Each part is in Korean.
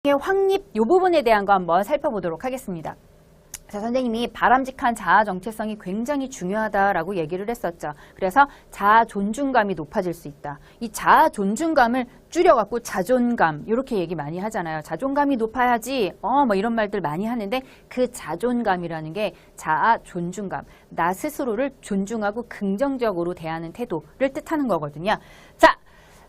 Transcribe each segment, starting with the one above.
확립 이 부분에 대한 거 한번 살펴보도록 하겠습니다. 자, 선생님이 바람직한 자아 정체성이 굉장히 중요하다라고 얘기를 했었죠. 그래서 자아 존중감이 높아질 수 있다. 이 자아 존중감을 줄여갖고 자존감 이렇게 얘기 많이 하잖아요. 자존감이 높아야지 뭐 이런 말들 많이 하는데 그 자존감이라는 게 자아 존중감, 나 스스로를 존중하고 긍정적으로 대하는 태도를 뜻하는 거거든요. 자,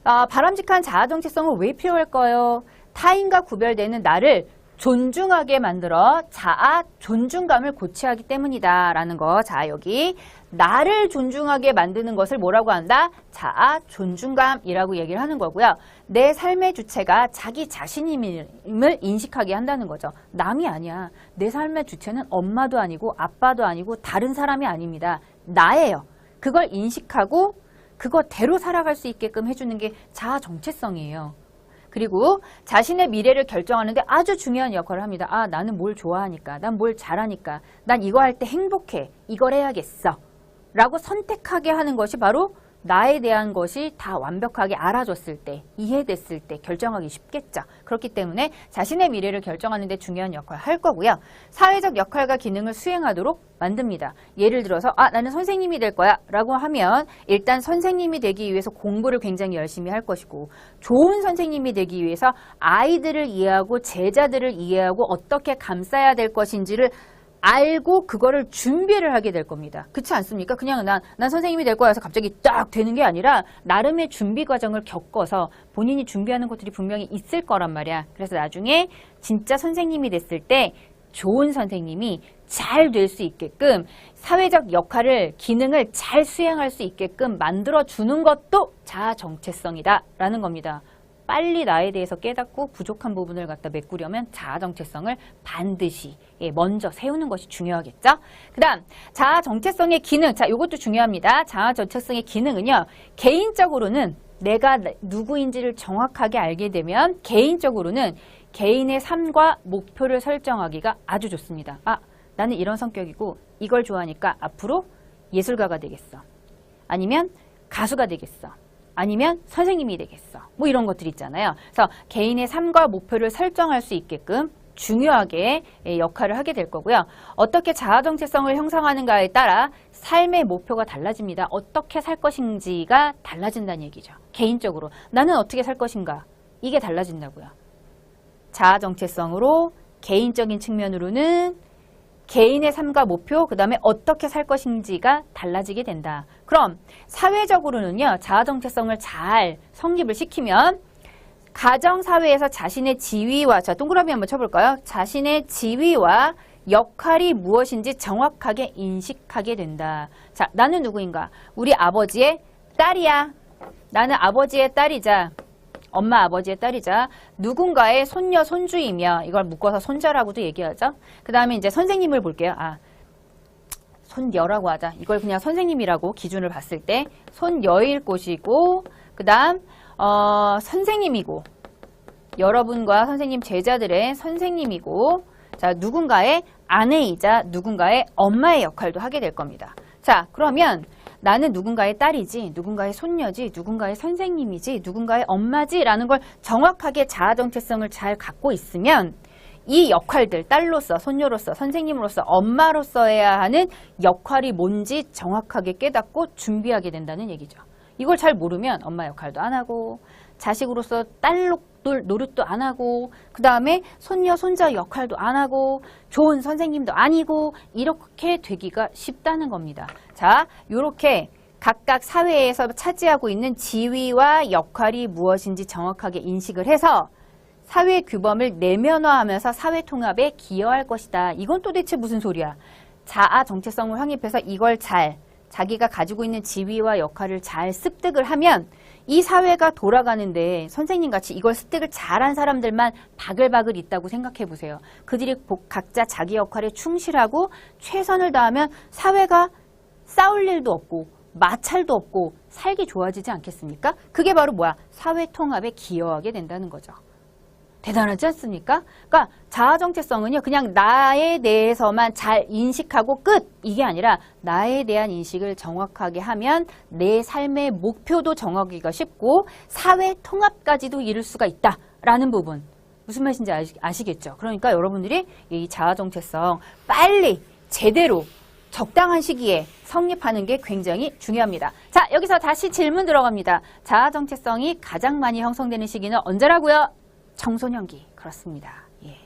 바람직한 자아 정체성은 왜 필요할까요? 타인과 구별되는 나를 존중하게 만들어 자아 존중감을 고취하기 때문이다 라는 거. 자, 여기 나를 존중하게 만드는 것을 뭐라고 한다? 자아 존중감이라고 얘기를 하는 거고요. 내 삶의 주체가 자기 자신임을 인식하게 한다는 거죠. 남이 아니야. 내 삶의 주체는 엄마도 아니고 아빠도 아니고 다른 사람이 아닙니다. 나예요. 그걸 인식하고 그거대로 살아갈 수 있게끔 해주는 게 자아 정체성이에요. 그리고 자신의 미래를 결정하는데 아주 중요한 역할을 합니다. 아, 나는 뭘 좋아하니까, 난 뭘 잘하니까, 난 이거 할 때 행복해, 이걸 해야겠어 라고 선택하게 하는 것이 바로 나에 대한 것이 다 완벽하게 알아줬을 때, 이해됐을 때 결정하기 쉽겠죠. 그렇기 때문에 자신의 미래를 결정하는 데 중요한 역할을 할 거고요. 사회적 역할과 기능을 수행하도록 만듭니다. 예를 들어서 나는 선생님이 될 거야 라고 하면 일단 선생님이 되기 위해서 공부를 굉장히 열심히 할 것이고, 좋은 선생님이 되기 위해서 아이들을 이해하고 제자들을 이해하고 어떻게 감싸야 될 것인지를 알고 그거를 준비를 하게 될 겁니다. 그렇지 않습니까? 그냥 난 선생님이 될 거야 해서 갑자기 딱 되는 게 아니라 나름의 준비 과정을 겪어서 본인이 준비하는 것들이 분명히 있을 거란 말이야. 그래서 나중에 진짜 선생님이 됐을 때 좋은 선생님이 잘 될 수 있게끔 사회적 역할을, 기능을 잘 수행할 수 있게끔 만들어주는 것도 자아 정체성이다 라는 겁니다. 빨리 나에 대해서 깨닫고 부족한 부분을 갖다 메꾸려면 자아 정체성을 반드시 먼저 세우는 것이 중요하겠죠. 그 다음 자아 정체성의 기능. 자, 이것도 중요합니다. 자아 정체성의 기능은요, 개인적으로는 내가 누구인지를 정확하게 알게 되면 개인적으로는 개인의 삶과 목표를 설정하기가 아주 좋습니다. 나는 이런 성격이고 이걸 좋아하니까 앞으로 예술가가 되겠어. 아니면 가수가 되겠어. 아니면 선생님이 되겠어. 뭐 이런 것들 있잖아요. 그래서 개인의 삶과 목표를 설정할 수 있게끔 중요하게 역할을 하게 될 거고요. 어떻게 자아 정체성을 형성하는가에 따라 삶의 목표가 달라집니다. 어떻게 살 것인지가 달라진다는 얘기죠. 개인적으로 나는 어떻게 살 것인가, 이게 달라진다고요. 자아 정체성으로 개인적인 측면으로는 개인의 삶과 목표, 그 다음에 어떻게 살 것인지가 달라지게 된다. 그럼 사회적으로는요, 자아 정체성을 잘 성립을 시키면 가정사회에서 자신의 지위와, 자, 동그라미 한번 쳐볼까요? 자신의 지위와 역할이 무엇인지 정확하게 인식하게 된다. 자, 나는 누구인가? 우리 아버지의 딸이야. 나는 아버지의 딸이자, 엄마 아버지의 딸이자 누군가의 손녀 손주이며, 이걸 묶어서 손자라고도 얘기하죠. 그 다음에 이제 선생님을 볼게요. 손녀라고 하자. 이걸 그냥 선생님이라고 기준을 봤을 때 손녀일 것이고, 그 다음 선생님이고, 여러분과 선생님 제자들의 선생님이고, 자, 누군가의 아내이자 누군가의 엄마의 역할도 하게 될 겁니다. 자, 그러면 나는 누군가의 딸이지, 누군가의 손녀지, 누군가의 선생님이지, 누군가의 엄마지 라는 걸 정확하게 자아 정체성을 잘 갖고 있으면 이 역할들, 딸로서, 손녀로서, 선생님으로서, 엄마로서 해야 하는 역할이 뭔지 정확하게 깨닫고 준비하게 된다는 얘기죠. 이걸 잘 모르면 엄마 역할도 안 하고, 자식으로서 딸 노릇도 안 하고, 그 다음에 손녀, 손자 역할도 안 하고, 좋은 선생님도 아니고, 이렇게 되기가 쉽다는 겁니다. 자, 요렇게 각각 사회에서 차지하고 있는 지위와 역할이 무엇인지 정확하게 인식을 해서 사회 규범을 내면화하면서 사회 통합에 기여할 것이다. 이건 도대체 무슨 소리야? 자아 정체성을 확립해서 이걸 자기가 가지고 있는 지위와 역할을 잘 습득을 하면 이 사회가 돌아가는데 선생님같이 이걸 습득을 잘한 사람들만 바글바글 있다고 생각해 보세요. 그들이 각자 자기 역할에 충실하고 최선을 다하면 사회가 싸울 일도 없고 마찰도 없고 살기 좋아지지 않겠습니까? 그게 바로 뭐야? 사회 통합에 기여하게 된다는 거죠. 대단하지 않습니까? 그러니까 자아 정체성은요, 그냥 나에 대해서만 잘 인식하고 끝! 이게 아니라 나에 대한 인식을 정확하게 하면 내 삶의 목표도 정하기가 쉽고 사회 통합까지도 이룰 수가 있다라는 부분. 무슨 말인지 아시겠죠? 그러니까 여러분들이 이 자아 정체성 빨리 제대로 적당한 시기에 성립하는 게 굉장히 중요합니다. 자, 여기서 다시 질문 들어갑니다. 자아 정체성이 가장 많이 형성되는 시기는 언제라고요? 청소년기. 그렇습니다. 예.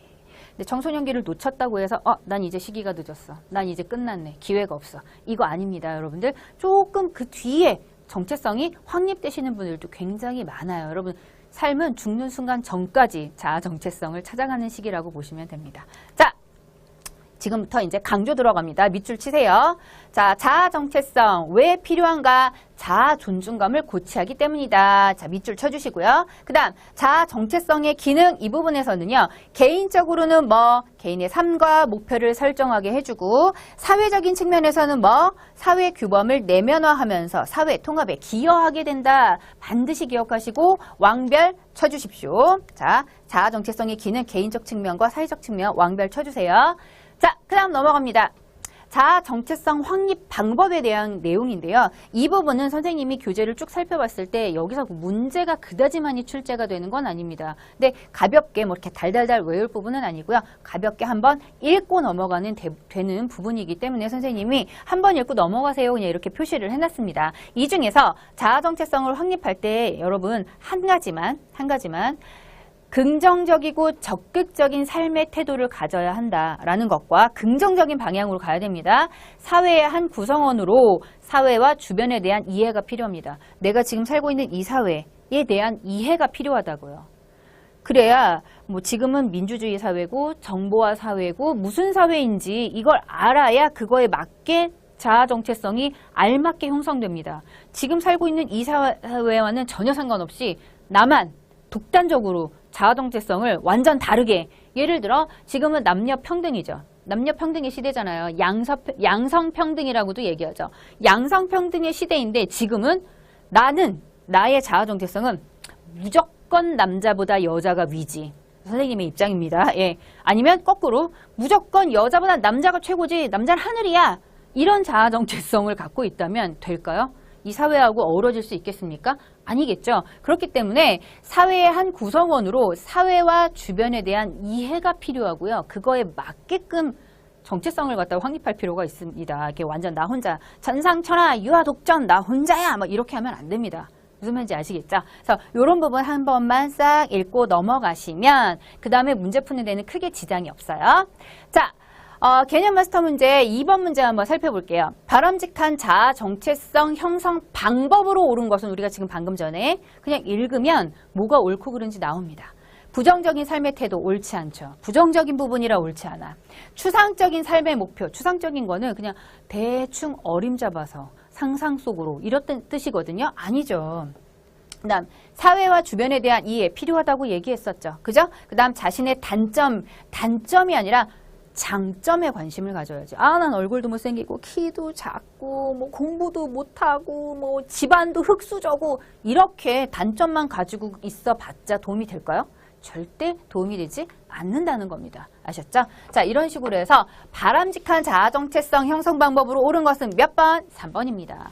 근데 청소년기를 놓쳤다고 해서 난 이제 시기가 늦었어. 난 이제 끝났네. 기회가 없어. 이거 아닙니다, 여러분들. 조금 그 뒤에 정체성이 확립되시는 분들도 굉장히 많아요. 여러분, 삶은 죽는 순간 전까지 자아 정체성을 찾아가는 시기라고 보시면 됩니다. 자, 지금부터 이제 강조 들어갑니다. 밑줄 치세요. 자, 자아 정체성 왜 필요한가? 자아 존중감을 고취하기 때문이다. 자, 밑줄 쳐주시고요. 그 다음 자아 정체성의 기능 이 부분에서는요. 개인적으로는 개인의 삶과 목표를 설정하게 해주고 사회적인 측면에서는 사회 규범을 내면화하면서 사회 통합에 기여하게 된다. 반드시 기억하시고 왕별 쳐주십시오. 자, 자아 정체성의 기능 개인적 측면과 사회적 측면 왕별 쳐주세요. 자, 그 다음 넘어갑니다. 자아 정체성 확립 방법에 대한 내용인데요. 이 부분은 선생님이 교재를 쭉 살펴봤을 때 여기서 문제가 그다지 많이 출제가 되는 건 아닙니다. 근데 가볍게 이렇게 달달달 외울 부분은 아니고요. 가볍게 한번 읽고 넘어가는 되는 부분이기 때문에 선생님이 한번 읽고 넘어가세요. 그냥 이렇게 표시를 해놨습니다. 이 중에서 자아 정체성을 확립할 때 여러분 한 가지만 긍정적이고 적극적인 삶의 태도를 가져야 한다라는 것과 긍정적인 방향으로 가야 됩니다. 사회의 한 구성원으로 사회와 주변에 대한 이해가 필요합니다. 내가 지금 살고 있는 이 사회에 대한 이해가 필요하다고요. 그래야 지금은 민주주의 사회고 정보화 사회고 무슨 사회인지 이걸 알아야 그거에 맞게 자아 정체성이 알맞게 형성됩니다. 지금 살고 있는 이 사회와는 전혀 상관없이 나만 독단적으로 자아 정체성을 완전 다르게 예를 들어 지금은 남녀 평등이죠. 남녀 평등의 시대잖아요. 양성 평등이라고도 얘기하죠. 양성 평등의 시대인데 지금은 나의 자아 정체성은 무조건 남자보다 여자가 위지. 선생님의 입장입니다. 예. 아니면 거꾸로 무조건 여자보다 남자가 최고지. 남자는 하늘이야. 이런 자아 정체성을 갖고 있다면 될까요? 이 사회하고 어우러질 수 있겠습니까? 아니겠죠. 그렇기 때문에 사회의 한 구성원으로 사회와 주변에 대한 이해가 필요하고요. 그거에 맞게끔 정체성을 갖다가 확립할 필요가 있습니다. 이렇게 완전 나 혼자 전상천하 유아독전 나 혼자야 이렇게 하면 안 됩니다. 무슨 말인지 아시겠죠? 그래서 이런 부분 한 번만 싹 읽고 넘어가시면 그 다음에 문제 푸는 데는 크게 지장이 없어요. 자. 개념 마스터 문제 2번 문제 한번 살펴볼게요. 바람직한 자아 정체성 형성 방법으로 옳은 것은 우리가 지금 방금 전에 그냥 읽으면 뭐가 옳고 그른지 나옵니다. 부정적인 삶의 태도 옳지 않죠. 부정적인 부분이라 옳지 않아. 추상적인 삶의 목표, 추상적인 거는 그냥 대충 어림잡아서 상상 속으로 이런 뜻이거든요. 아니죠. 그 다음 사회와 주변에 대한 이해 필요하다고 얘기했었죠. 그죠? 그 다음 자신의 단점이 아니라 장점에 관심을 가져야지. 난 얼굴도 못생기고 키도 작고 공부도 못하고 집안도 흙수저고 이렇게 단점만 가지고 있어봤자 도움이 될까요? 절대 도움이 되지 않는다는 겁니다. 아셨죠? 자, 이런 식으로 해서 바람직한 자아 정체성 형성 방법으로 옳은 것은 몇 번? 3번입니다.